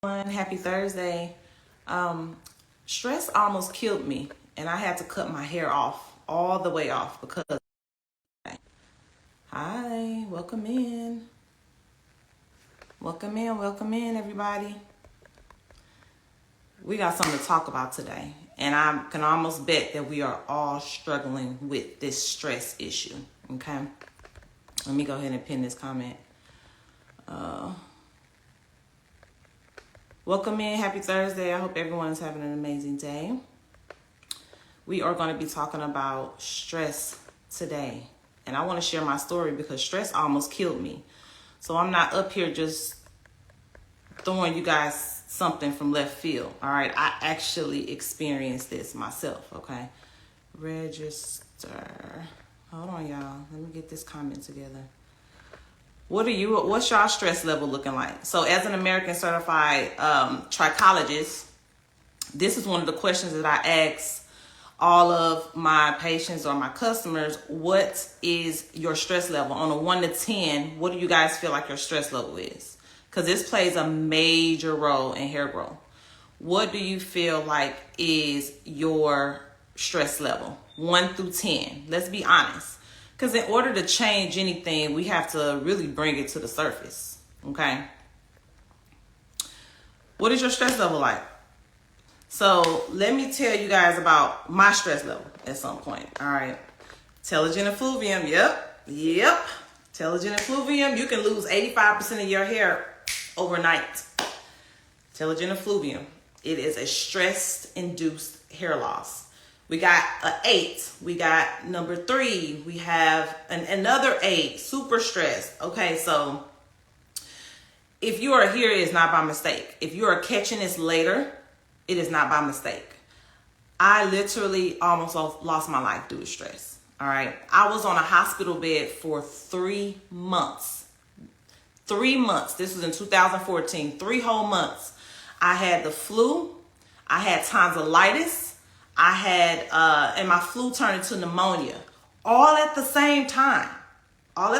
Happy Thursday. Stress almost killed me, and I had to cut my hair off, all the way off, because. Hi, welcome in. Welcome in, everybody. We got something to talk about today, and I can almost bet that we are all struggling with this stress issue, okay? Let me go ahead and pin this comment. Welcome in. Happy Thursday. I hope everyone's having an amazing day. We are going to be talking about stress today. And I want to share my story because stress almost killed me. So I'm not up here just throwing you guys something from left field. All right. I actually experienced this myself. Okay. Register. Hold on, y'all. Let me get this comment together. What's y'all stress level looking like? So as an American certified trichologist, this is one of the questions that I ask all of my patients or my customers. What is your stress level? On a 1 to 10, what do you guys feel like your stress level is? Because this plays a major role in hair growth. What do you feel like is your stress level? 1 through 10. Let's be honest. Because in order to change anything, we have to really bring it to the surface, okay? What is your stress level like? So let me tell you guys about my stress level at some point, all right? Telogen effluvium, yep. Telogen effluvium, you can lose 85% of your hair overnight. Telogen effluvium, it is a stress-induced hair loss. We got an 8. We got number 3. We have another 8, super stressed. Okay, so if you are here, it is not by mistake. If you are catching this later, it is not by mistake. I literally almost lost my life due to stress. All right. I was on a hospital bed for 3 months. 3 months. This was in 2014. 3 whole months. I had the flu. I had tonsillitis. I had, and my flu turned into pneumonia, all at the same time. I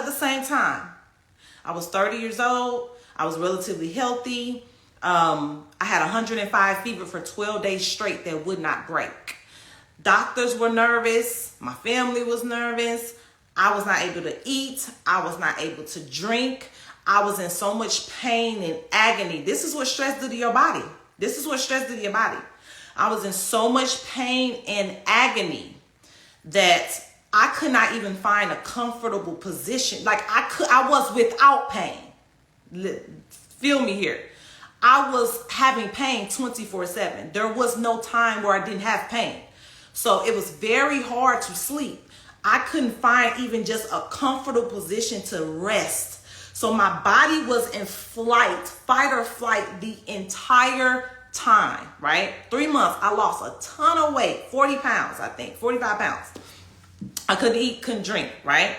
was 30 years old. I was relatively healthy. I had 105 fever for 12 days straight that would not break. Doctors were nervous. My family was nervous. I was not able to eat. I was not able to drink. I was in so much pain and agony. This is what stress do to your body. I was in so much pain and agony that I could not even find a comfortable position. Like I was without pain. Feel me here. I was having pain 24/7. There was no time where I didn't have pain. So it was very hard to sleep. I couldn't find even just a comfortable position to rest. So my body was in fight or flight the entire time, right? 3 months, I lost a ton of weight, 40 pounds, I think, 45 pounds. I couldn't eat, couldn't drink, right?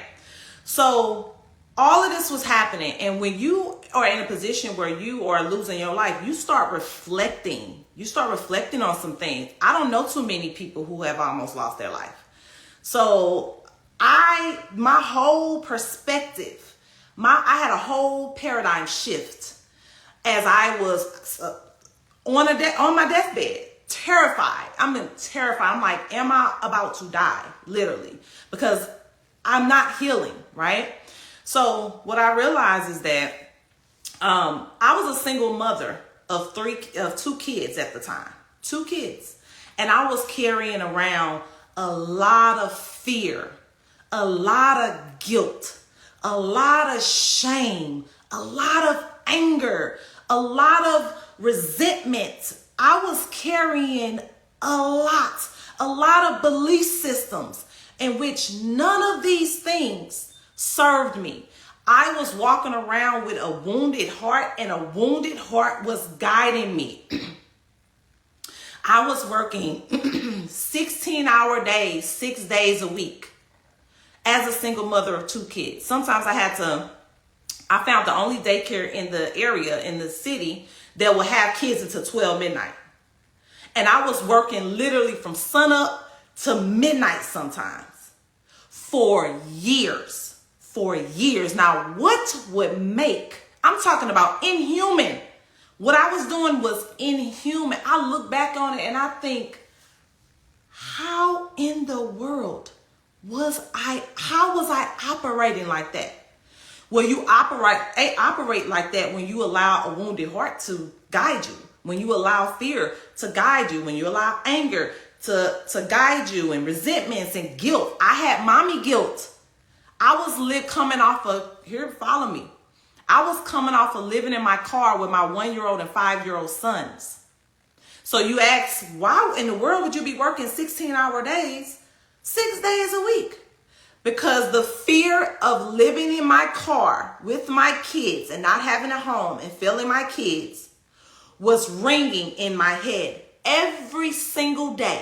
So all of this was happening. And when you are in a position where you are losing your life, you start reflecting. You start reflecting on some things. I don't know too many people who have almost lost their life. So my whole perspective, I had a whole paradigm shift as I was on my deathbed, terrified. I'm terrified. I'm like, am I about to die? Literally, because I'm not healing, right? So what I realized is that I was a single mother of 2 kids at the time, 2 kids. And I was carrying around a lot of fear, a lot of guilt, a lot of shame, a lot of anger, a lot of resentment. I was carrying a lot of belief systems in which none of these things served me. I was walking around with a wounded heart, and a wounded heart was guiding me. I was working 16-hour days, 6 days a week as a single mother of 2 kids. Sometimes I found the only daycare in the area, in the city, that will have kids until 12 midnight. And I was working literally from sunup to midnight sometimes for years. Now, what would make, I'm talking about inhuman, What I was doing was inhuman. I look back on it and I think, how in the world how was I operating like that? Well, you operate like that when you allow a wounded heart to guide you, when you allow fear to guide you, when you allow anger to guide you, and resentments and guilt. I had mommy guilt. I was coming off of, here, follow me. I was coming off of living in my car with my 1-year-old and 5-year-old sons. So you ask, why in the world would you be working 16-hour days, 6 days a week? Because the fear of living in my car with my kids and not having a home and failing my kids was ringing in my head every single day.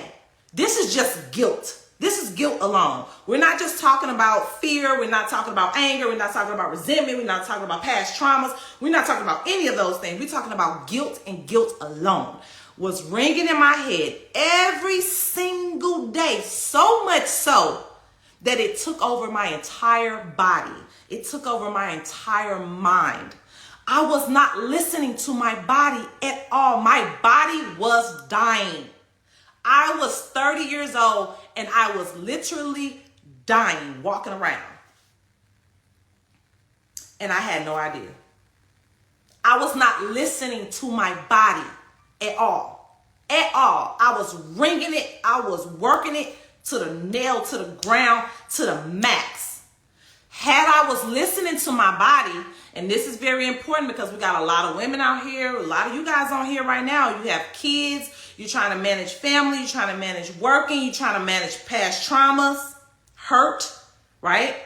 This is just guilt. This is guilt alone. We're not just talking about fear. We're not talking about anger. We're not talking about resentment. We're not talking about past traumas. We're not talking about any of those things. We're talking about guilt, and guilt alone was ringing in my head every single day. So much so that it took over my entire body. It took over my entire mind. I was not listening to my body at all. My body was dying. I was 30 years old and I was literally dying, walking around. And I had no idea. I was not listening to my body at all. At all. I was ringing it. I was working it to the nail, to the ground, to the max. Had I was listening to my body, and this is very important because we got a lot of women out here, a lot of you guys on here right now, you have kids, you're trying to manage family, you're trying to manage working, you're trying to manage past traumas, hurt, right?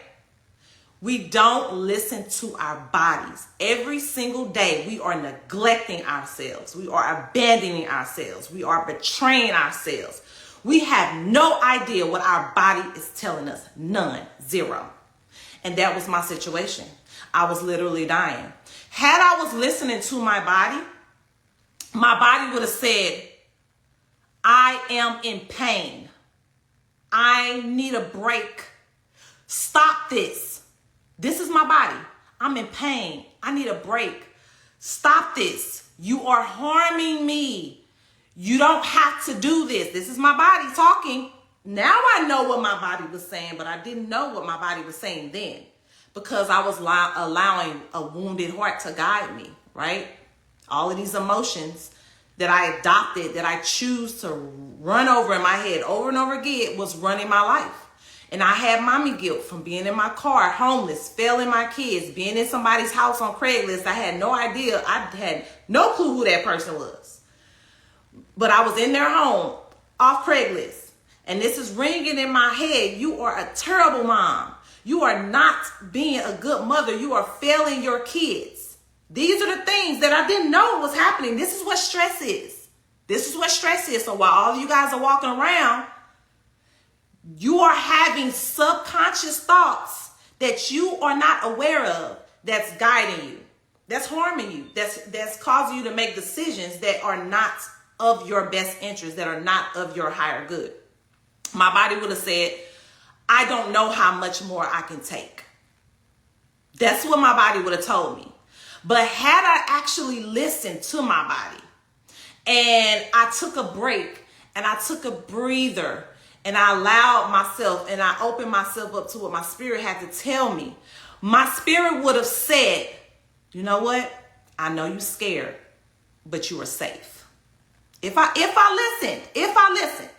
We don't listen to our bodies. Every single day, we are neglecting ourselves. We are abandoning ourselves. We are betraying ourselves. We have no idea what our body is telling us. None. Zero. And that was my situation. I was literally dying. Had I was listening to my body would have said, I am in pain. I need a break. Stop this. This is my body. I'm in pain. I need a break. Stop this. You are harming me. You don't have to do this. This is my body talking. Now I know what my body was saying, but I didn't know what my body was saying then because I was allowing a wounded heart to guide me, right? All of these emotions that I adopted, that I choose to run over in my head over and over again was running my life. And I had mommy guilt from being in my car, homeless, failing my kids, being in somebody's house on Craigslist. I had no idea. I had no clue who that person was. But I was in their home off Craigslist. And this is ringing in my head. You are a terrible mom. You are not being a good mother. You are failing your kids. These are the things that I didn't know was happening. This is what stress is. This is what stress is. So while all of you guys are walking around, you are having subconscious thoughts that you are not aware of that's guiding you, that's harming you, that's causing you to make decisions that are not of your best interest, that are not of your higher good. My body would have said, I don't know how much more I can take. That's what my body would have told me. But had I actually listened to my body and I took a break and I took a breather and I allowed myself and I opened myself up to what my spirit had to tell me, my spirit would have said, you know what? I know you're scared, but you are safe. If I listened,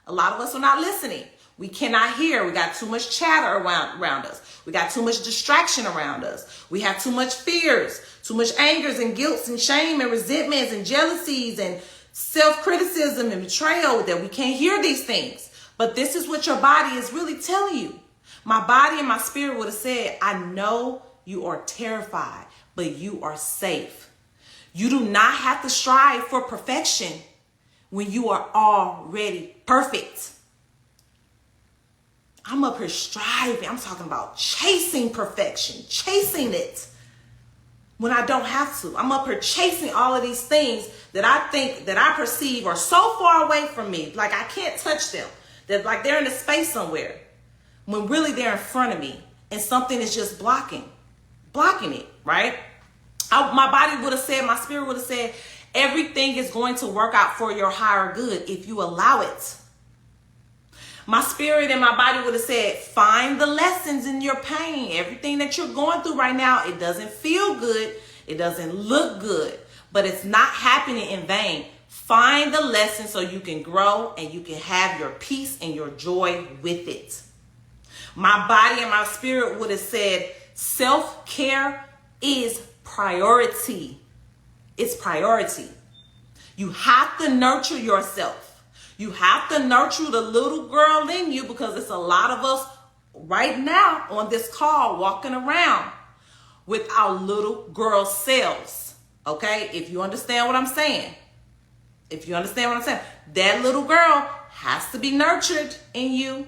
a lot of us are not listening. We cannot hear. We got too much chatter around us. We got too much distraction around us. We have too much fears, too much angers and guilts and shame and resentments and jealousies and self-criticism and betrayal that we can't hear these things. But this is what your body is really telling you. My body and my spirit would have said, I know you are terrified, but you are safe. You do not have to strive for perfection when you are already perfect. I'm up here striving. I'm talking about chasing perfection, chasing it when I don't have to. I'm up here chasing all of these things that I think, that I perceive are so far away from me. Like I can't touch them. That like they're in a space somewhere when really they're in front of me and something is just blocking it, right? My body would have said, my spirit would have said, everything is going to work out for your higher good if you allow it. My spirit and my body would have said, find the lessons in your pain. Everything that you're going through right now, it doesn't feel good. It doesn't look good, but it's not happening in vain. Find the lesson so you can grow and you can have your peace and your joy with it. My body and my spirit would have said, self-care is priority. It's priority. You have to nurture yourself. You have to nurture the little girl in you, because it's a lot of us right now on this call walking around with our little girl selves. Okay? If you understand what I'm saying. If you understand what I'm saying. That little girl has to be nurtured in you.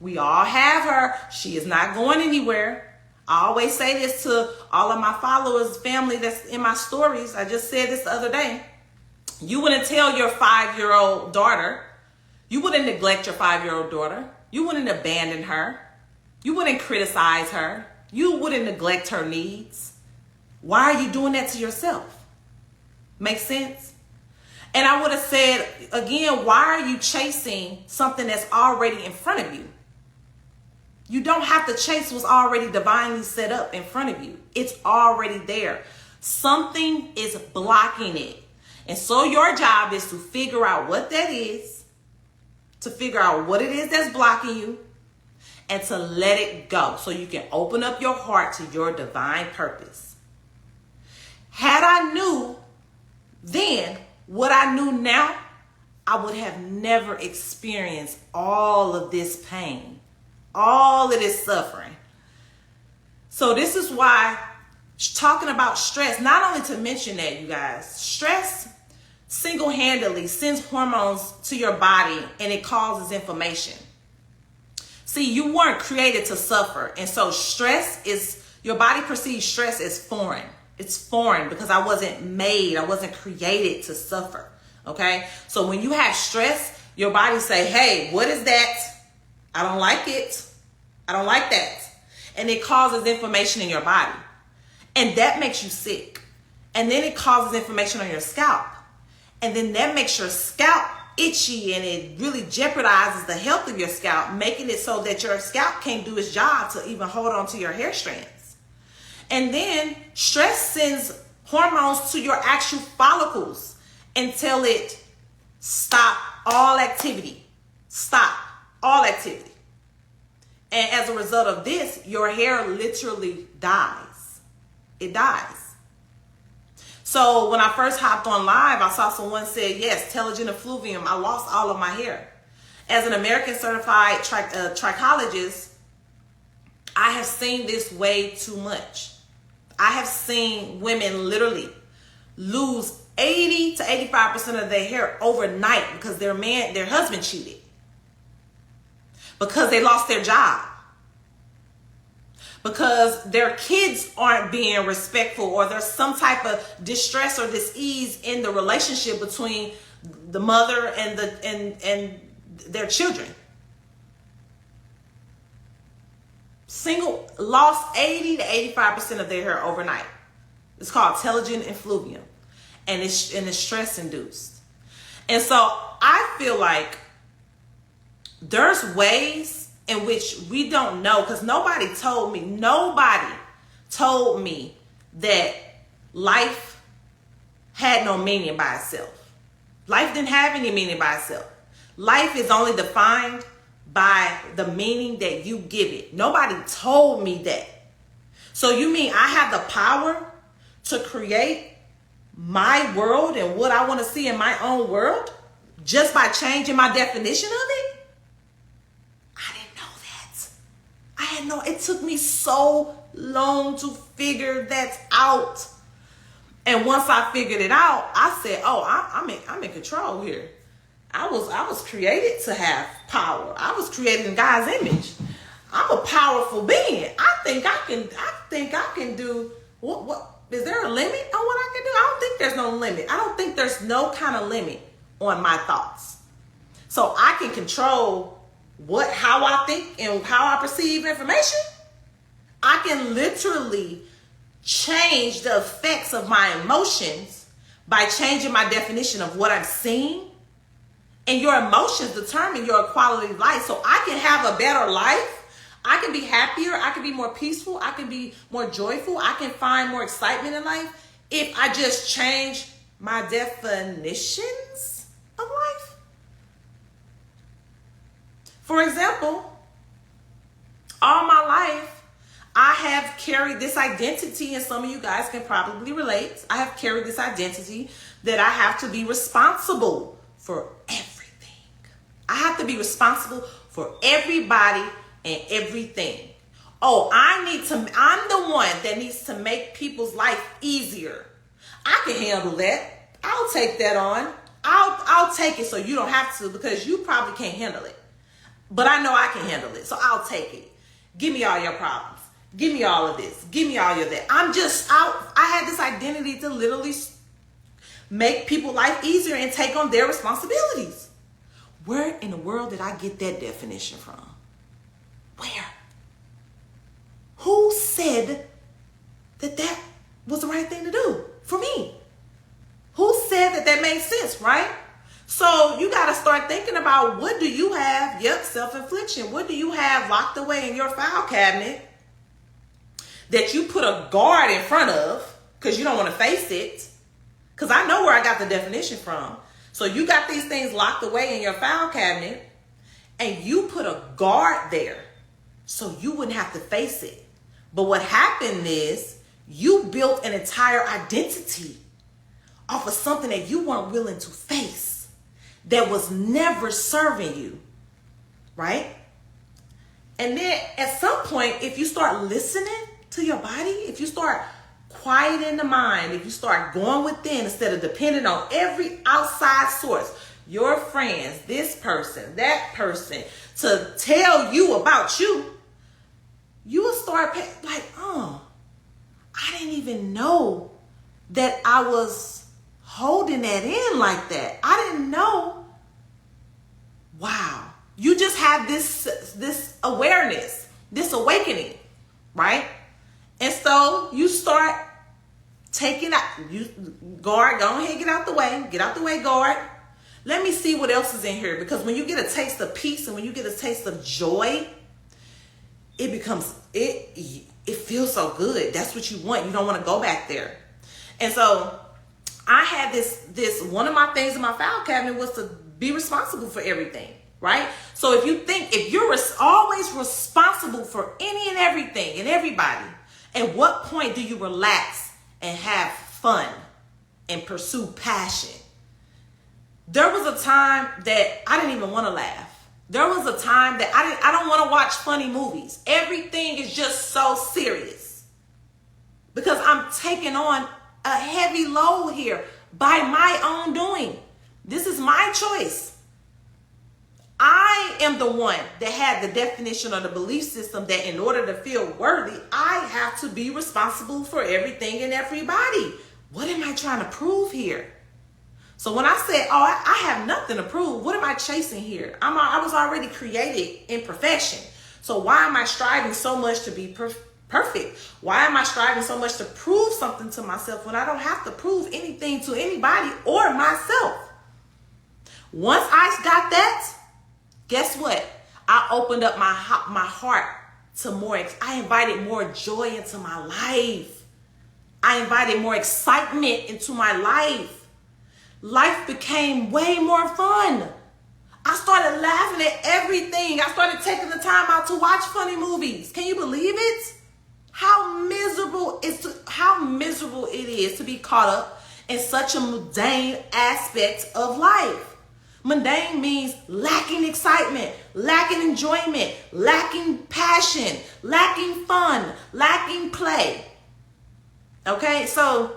We all have her. She is not going anywhere. I always say this to all of my followers, family that's in my stories. I just said this the other day. You wouldn't tell your 5-year-old daughter. You wouldn't neglect your 5-year-old daughter. You wouldn't abandon her. You wouldn't criticize her. You wouldn't neglect her needs. Why are you doing that to yourself? Make sense? And I would have said, again, why are you chasing something that's already in front of you? You don't have to chase what's already divinely set up in front of you. It's already there. Something is blocking it. And so your job is to figure out what that is, to figure out what it is that's blocking you, and to let it go so you can open up your heart to your divine purpose. Had I knew then what I knew now, I would have never experienced all of this pain, all of this suffering. So this is why talking about stress, not only to mention that, you guys, stress single-handedly sends hormones to your body and it causes inflammation. See, you weren't created to suffer. And so stress is, your body perceives stress as foreign. It's foreign because I wasn't created to suffer. Okay? So when you have stress, your body say, hey, what is that? I don't like it. I don't like that. And it causes inflammation in your body. And that makes you sick. And then it causes inflammation on your scalp. And then that makes your scalp itchy, and it really jeopardizes the health of your scalp, making it so that your scalp can't do its job to even hold on to your hair strands. And then stress sends hormones to your actual follicles until it stop all activity. Stop all activity. And as a result of this, your hair literally dies. It dies. So when I first hopped on live, I saw someone say, yes, telogen effluvium, I lost all of my hair. As an American certified trichologist, I have seen this way too much. I have seen women literally lose 80 to 85% of their hair overnight because their husband cheated. Because they lost their job. Because their kids aren't being respectful, or there's some type of distress or dis-ease in the relationship between the mother and their children. Lost 80 to 85% of their hair overnight. It's called telogen effluvium, and it's stress induced. And so I feel like there's ways in which we don't know, because nobody told me that life had no meaning by itself. Life didn't have any meaning by itself. Life is only defined by the meaning that you give it. Nobody told me that. So you mean I have the power to create my world and what I want to see in my own world just by changing my definition of it? It took me so long to figure that out. And once I figured it out, I said, oh, I'm in control here. I was created to have power. I was created in God's image. I'm a powerful being. I think I can do what is there a limit on what I can do? I don't think there's no limit. I don't think there's no kind of limit on my thoughts. So I can control how I think and how I perceive information. I can literally change the effects of my emotions by changing my definition of what I'm seeing. And your emotions determine your quality of life. So I can have a better life. I can be happier. I can be more peaceful. I can be more joyful. I can find more excitement in life if I just change my definitions of life. For example, all my life, I have carried this identity, and some of you guys can probably relate. I have carried this identity that I have to be responsible for everything. I have to be responsible for everybody and everything. Oh, I'm the one that needs to make people's life easier. I can handle that. I'll take that on. I'll take it so you don't have to, because you probably can't handle it. But I know I can handle it, so I'll take it. Give me all your problems. Give me all of this. Give me all of that. I had this identity to literally make people's life easier and take on their responsibilities. Where in the world did I get that definition from? Where? Who said that was the right thing to do for me? Who said that made sense, right? So you got to start thinking about, what do you have? Yep, self-infliction. What do you have locked away in your file cabinet that you put a guard in front of because you don't want to face it? Because I know where I got the definition from. So you got these things locked away in your file cabinet and you put a guard there so you wouldn't have to face it. But what happened is you built an entire identity off of something that you weren't willing to face, that was never serving you, right? And then at some point, if you start listening to your body, if you start quieting the mind, if you start going within instead of depending on every outside source, your friends, this person, that person, to tell you about you, you will start like, oh, I didn't even know that I was holding that in like that. I didn't know. Wow. You just have this awareness, this awakening, right? And so you start taking out, guard, go ahead, get out the way, guard. Let me see what else is in here. Because when you get a taste of peace and when you get a taste of joy, it feels so good. That's what you want. You don't want to go back there. And so I had this one of my things in my file cabinet was to be responsible for everything, right? So if you're always responsible for any and everything and everybody, at what point do you relax and have fun and pursue passion? There was a time that I didn't even want to laugh. There was a time that I don't want to watch funny movies. Everything is just so serious because I'm taking on a heavy load here by my own doing. This is my choice. I am the one that had the definition or the belief system that in order to feel worthy, I have to be responsible for everything and everybody. What am I trying to prove here? So when I said, oh, I have nothing to prove, what am I chasing here? I was already created in perfection. So why am I striving so much to be perfect? Why am I striving so much to prove something to myself when I don't have to prove anything to anybody or myself? Once I got that, guess what? I opened up my heart to more. I invited more joy into my life. I invited more excitement into my life. Life became way more fun. I started laughing at everything. I started taking the time out to watch funny movies. Can you believe it? How miserable it is to be caught up in such a mundane aspect of life. Mundane means lacking excitement, lacking enjoyment, lacking passion, lacking fun, lacking play. Okay, so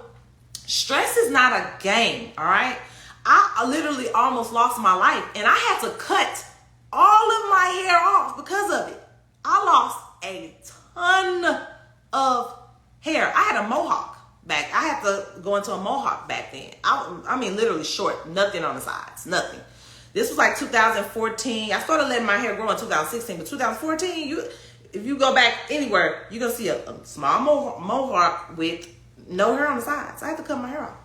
stress is not a game, all right? I literally almost lost my life, and I had to cut all of my hair off because of it. I lost a ton of hair. I had a mohawk back. I had to go into a mohawk back then. I mean, literally short, nothing on the sides, nothing. This was like 2014. I started letting my hair grow in 2016, but 2014, if you go back anywhere, you're gonna see a small mohawk with no hair on the sides. I had to cut my hair off.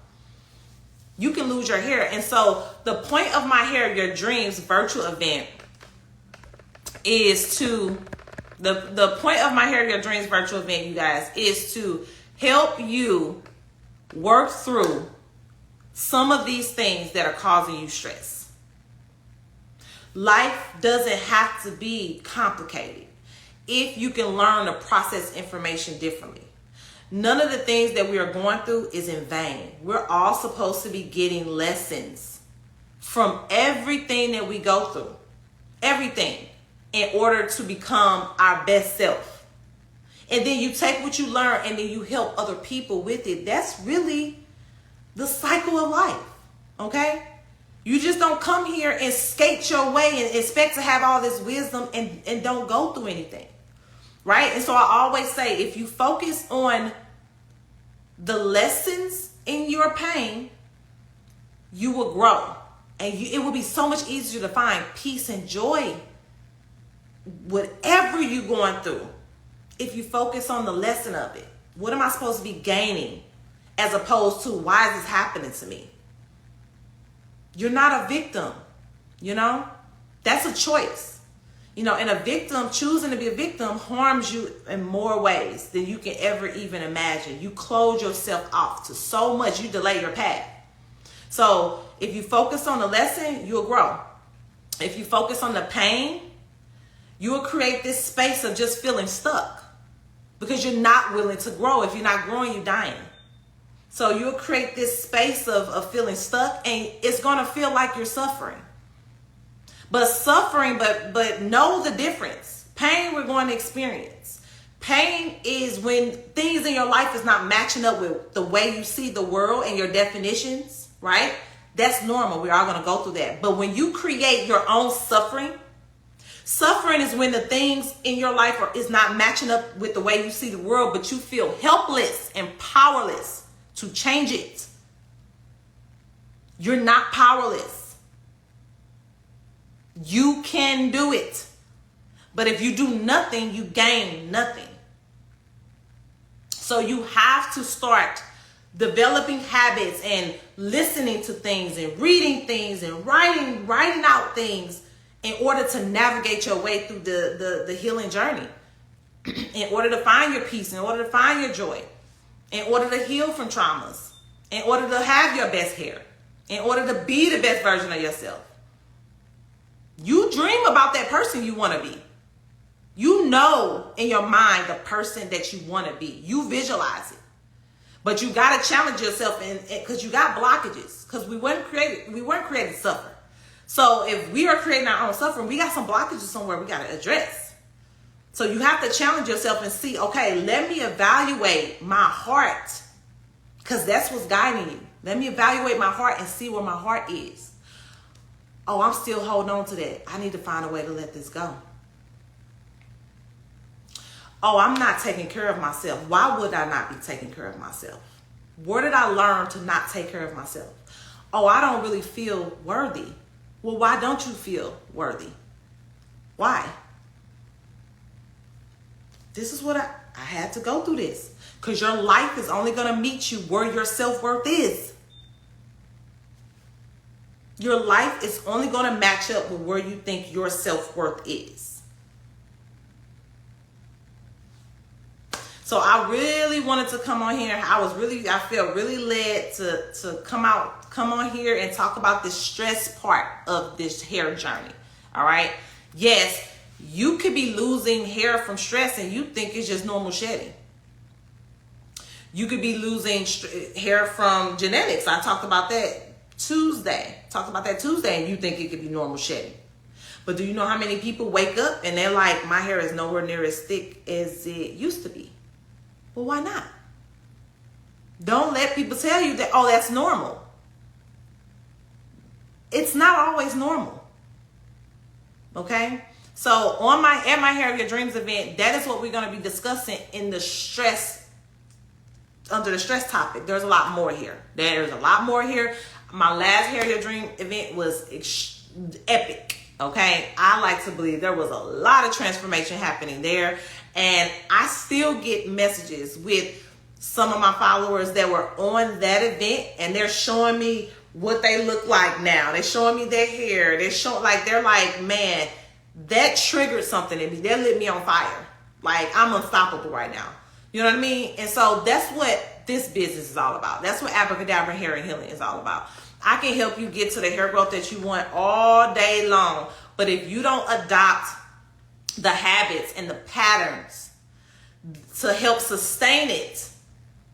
You can lose your hair. And so the point of my Hair Your Dreams virtual event is to, the point of my Hair Your Dreams virtual event, you guys, is to help you work through some of these things that are causing you stress. Life doesn't have to be complicated if you can learn to process information differently. None of the things that we are going through is in vain. We're all supposed to be getting lessons from everything that we go through. Everything. In order to become our best self. And then you take what you learn and then you help other people with it. That's really the cycle of life. Okay? You just don't come here and skate your way and expect to have all this wisdom and don't go through anything. Right? And so I always say, if you focus on the lessons in your pain, you will grow. And it will be so much easier to find peace and joy, whatever you're going through, if you focus on the lesson of it. What am I supposed to be gaining, as opposed to, why is this happening to me? You're not a victim, you know? That's a choice. You know, and a victim, choosing to be a victim, harms you in more ways than you can ever even imagine. You close yourself off to so much, you delay your path. So if you focus on the lesson, you'll grow. If you focus on the pain, you will create this space of just feeling stuck because you're not willing to grow. If you're not growing, you're dying. So you'll create this space of feeling stuck, and it's going to feel like you're suffering. But know the difference. Pain we're going to experience. Pain is when things in your life is not matching up with the way you see the world and your definitions, right? That's normal. We're all going to go through that. But when you create your own suffering, suffering is when the things in your life is not matching up with the way you see the world, but you feel helpless and powerless to change it. You're not powerless. You can do it. But if you do nothing, you gain nothing. So you have to start developing habits and listening to things and reading things and writing out things in order to navigate your way through the healing journey. In order to find your peace, in order to find your joy, in order to heal from traumas, in order to have your best hair, in order to be the best version of yourself. You dream about that person you want to be. You know in your mind the person that you want to be. You visualize it. But you got to challenge yourself because you got blockages. Because we weren't created to suffer. So if we are creating our own suffering, we got some blockages somewhere we got to address. So you have to challenge yourself and see, okay, let me evaluate my heart. Because that's what's guiding you. Let me evaluate my heart and see where my heart is. Oh, I'm still holding on to that. I need to find a way to let this go. Oh, I'm not taking care of myself. Why would I not be taking care of myself? Where did I learn to not take care of myself? Oh, I don't really feel worthy. Well, why don't you feel worthy? Why? This is what I had to go through this. Because your life is only going to meet you where your self-worth is. Your life is only going to match up with where you think your self-worth is. So I really wanted to come on here. I felt really led to come on here and talk about the stress part of this hair journey. All right. Yes, you could be losing hair from stress and you think it's just normal shedding. You could be losing hair from genetics. I talked about that Tuesday, and you think it could be normal shedding. But do you know how many people wake up and they're like, my hair is nowhere near as thick as it used to be? Well, why not? Don't let people tell you that, oh, that's normal. It's not always normal. Okay? So at my Hair Your Dreams event, that is what we're going to be discussing in the stress, under the stress topic. There's a lot more here. My last Hair Your Dream event was epic. Okay, I like to believe there was a lot of transformation happening there, and I still get messages with some of my followers that were on that event, and they're showing me what they look like now. They're showing me their hair. They're like, man, that triggered something in me. That lit me on fire. Like, I'm unstoppable right now. You know what I mean? And so that's what this business is all about. That's what Abracadabra Hair and Healing is all about. I can help you get to the hair growth that you want all day long. But if you don't adopt the habits and the patterns to help sustain it,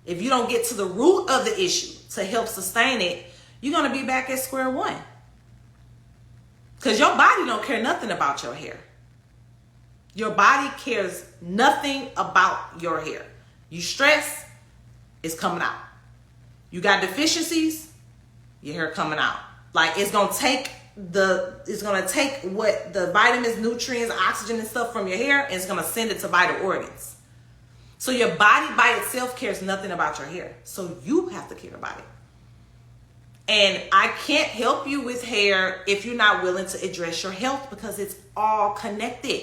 if you don't get to the root of the issue to help sustain it, you're going to be back at square one. Because your body don't care nothing about your hair. Your body cares nothing about your hair. You stress, it's coming out. You got deficiencies, your hair coming out. Like, it's gonna take what the vitamins, nutrients, oxygen and stuff from your hair, and it's gonna send it to vital organs. So your body by itself cares nothing about your hair. So you have to care about it. And I can't help you with hair if you're not willing to address your health, because it's all connected.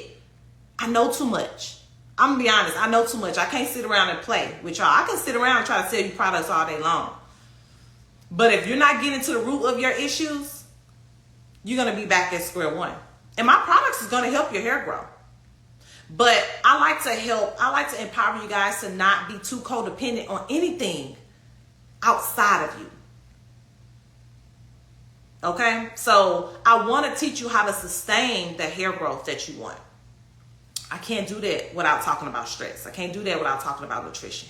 I know too much. I'm gonna be honest, I know too much. I can't sit around and play with y'all. I can sit around and try to sell you products all day long. But if you're not getting to the root of your issues, you're gonna be back at square one. And my products is gonna help your hair grow. But I like to empower you guys to not be too codependent on anything outside of you. Okay? So I want to teach you how to sustain the hair growth that you want. I can't do that without talking about stress. I can't do that without talking about nutrition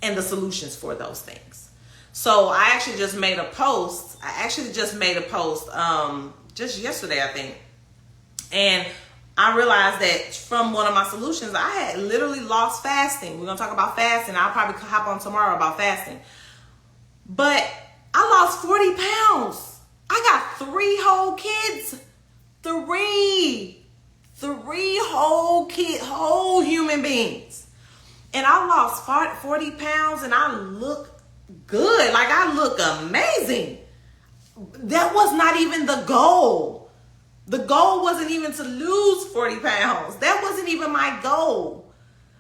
and the solutions for those things. So I actually just made a post. Just yesterday, I think. And I realized that from one of my solutions, I had literally lost fasting. We're going to talk about fasting. I'll probably hop on tomorrow about fasting. But I lost 40 pounds. I got 3 whole kids. 3 whole human beings. And I lost 40 pounds and I look good. Like, I look amazing. That was not even the goal. The goal wasn't even to lose 40 pounds. That wasn't even my goal.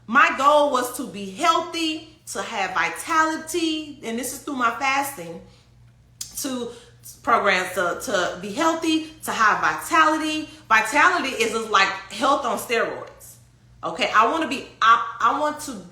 My goal was to be healthy, to have vitality, and this is through my fasting, to programs to be healthy, to have vitality. Vitality is just like health on steroids. Okay, I want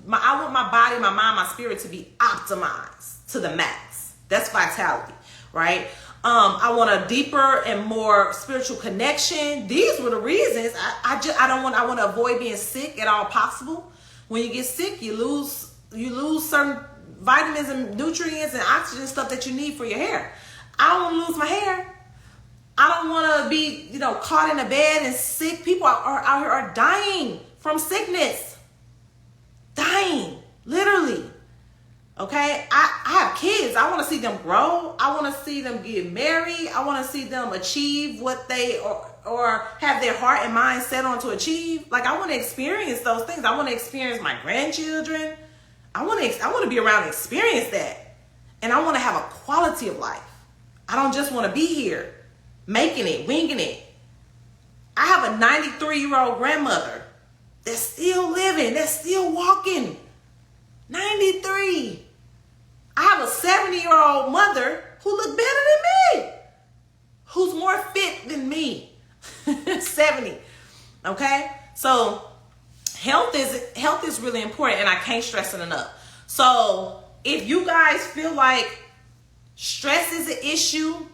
my body, my mind, my spirit to be optimized to the max. That's vitality, right? I want a deeper and more spiritual connection. These were the reasons. I want to avoid being sick at all possible. When you get sick, you lose certain vitamins and nutrients and oxygen stuff that you need for your hair. I don't want to lose my hair. I don't want to be, caught in a bed and sick. People out here are dying from sickness. Dying, literally. Okay, I have kids. I want to see them grow. I want to see them get married. I want to see them achieve what they or have their heart and mind set on to achieve. Like, I want to experience those things. I want to experience my grandchildren. I want to be around and experience that. And I want to have a quality of life. I don't just want to be here making it, winging it. I have a 93-year-old grandmother that's still living, that's still walking. 93. I have a 70-year-old mother who look better than me, who's more fit than me. 70. Okay? So health is really important, and I can't stress it enough. So if you guys feel like stress is an issue,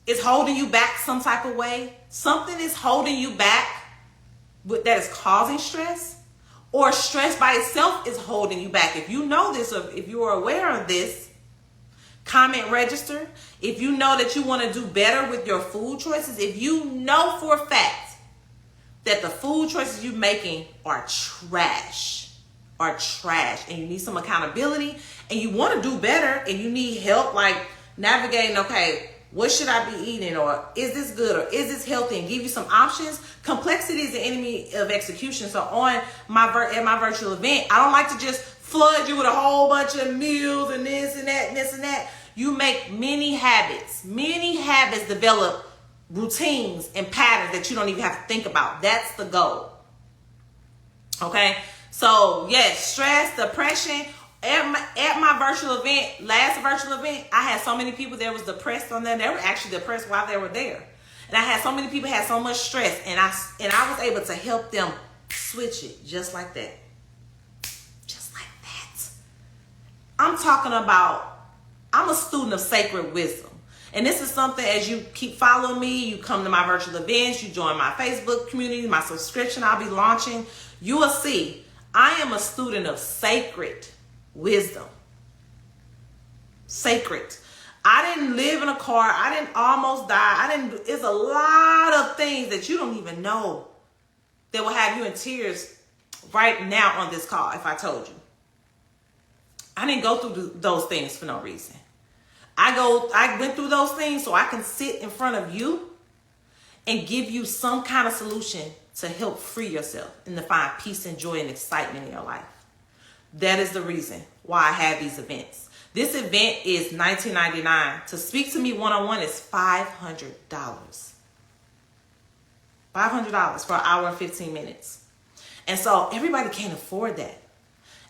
it's holding you back some type of way, something is holding you back that is causing stress, or stress by itself is holding you back. If you know this, or if you are aware of this, comment register. If you know that you want to do better with your food choices, if you know for a fact that the food choices you're making are trash, and you need some accountability, and you want to do better, and you need help like navigating, okay, what should I be eating, or is this good, or is this healthy, and give you some options. Complexity is the enemy of execution. So on my virtual event, I don't like to just flood you with a whole bunch of meals and this and that and this and that. You make many habits. Many habits develop routines and patterns that you don't even have to think about. That's the goal. Okay? So, yes, stress, depression. At my virtual event, last virtual event, I had so many people that was depressed on there. They were actually depressed while they were there. And I had so many people had so much stress, and I was able to help them switch it just like that. Just like that. I'm talking about, I'm a student of sacred wisdom. And this is something, as you keep following me, you come to my virtual events, you join my Facebook community, my subscription I'll be launching, you will see I am a student of sacred wisdom. Sacred. I didn't live in a car. I didn't almost die. It's a lot of things that you don't even know that will have you in tears right now on this call if I told you. I didn't go through those things for no reason. I went through those things so I can sit in front of you and give you some kind of solution to help free yourself and to find peace and joy and excitement in your life. That is the reason why I have these events. This event is $19.99. To speak to me one-on-one is $500. $500 for an hour and 15 minutes. And so everybody can't afford that.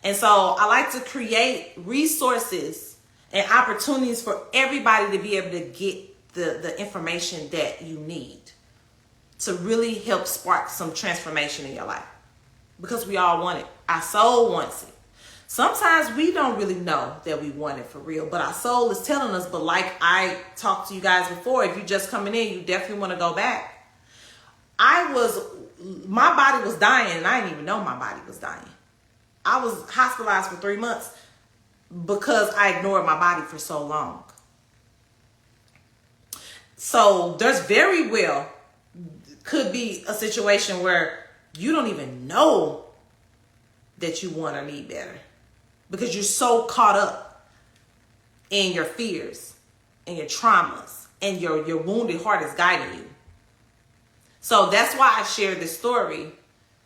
And so I like to create resources and opportunities for everybody to be able to get the information that you need to really help spark some transformation in your life. Because we all want it. Our soul wants it. Sometimes we don't really know that we want it for real, but our soul is telling us. But like I talked to you guys before, if you're just coming in, you definitely want to go back. My body was dying, and I didn't even know my body was dying. I was hospitalized for 3 months because I ignored my body for so long. So there's very well could be a situation where you don't even know that you want or need better because you're so caught up in your fears and your traumas, and your wounded heart is guiding you. So that's why I shared this story,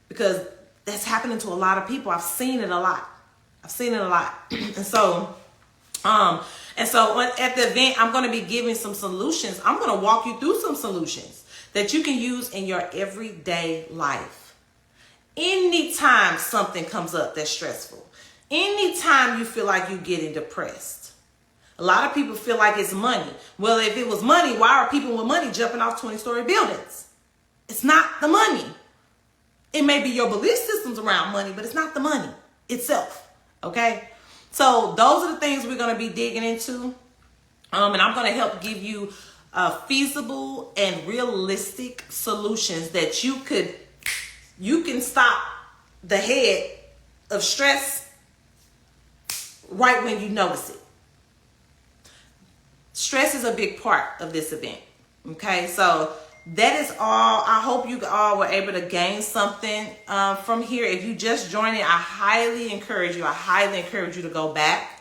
because that's happening to a lot of people. I've seen it a lot. And so at the event, I'm going to be giving some solutions. I'm going to walk you through some solutions that you can use in your everyday life. Anytime something comes up that's stressful, anytime you feel like you're getting depressed, a lot of people feel like it's money. Well, if it was money, why are people with money jumping off 20-story buildings? It's not the money. It may be your belief systems around money, but it's not the money itself. Okay? So those are the things we're going to be digging into. And I'm going to help give you feasible and realistic solutions that you can stop the head of stress right when you notice it. Stress is a big part of this event. Okay, so that is all. I hope you all were able to gain something from here. If you just joined it, I highly encourage you to go back.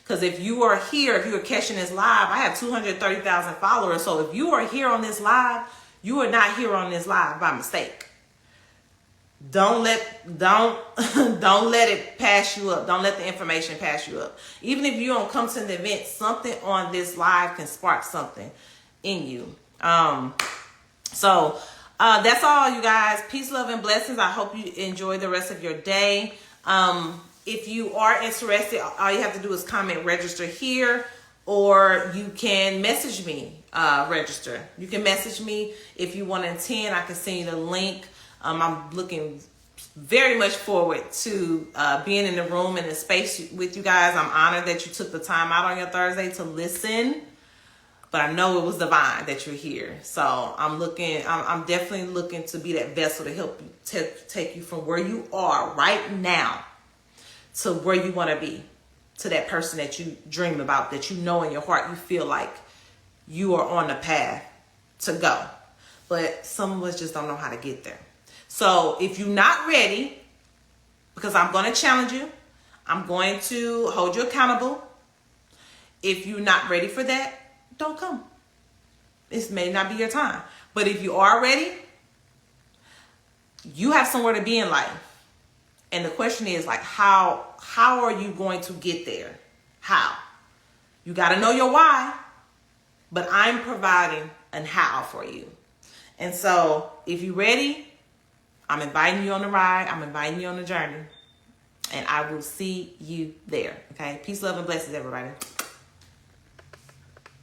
Because if you are here, if you are catching this live, I have 230,000 followers. So if you are here on this live, you are not here on this live by mistake. Don't let it pass you up. Don't let the information pass you up. Even if you don't come to the event, something on this live can spark something in you. So that's all, you guys. Peace, love, and blessings. I hope you enjoy the rest of your day. If you are interested, all you have to do is comment register here, or you can message me register. You can message me if you want to attend. I can send you the link. I'm looking very much forward to being in the room and the space with you guys. I'm honored that you took the time out on your Thursday to listen. But I know it was divine that you're here. So I'm definitely looking to be that vessel to help you take you from where you are right now to where you want to be, to that person that you dream about, that you know in your heart you feel like you are on the path to go. But some of us just don't know how to get there. So if you're not ready, because I'm going to challenge you, I'm going to hold you accountable. If you're not ready for that, don't come. This may not be your time. But if you are ready, you have somewhere to be in life. And the question is, like, how are you going to get there? How? You got to know your why, but I'm providing an how for you. And so if you're ready, I'm inviting you on the ride. I'm inviting you on the journey. And I will see you there. Okay? Peace, love, and blessings, everybody.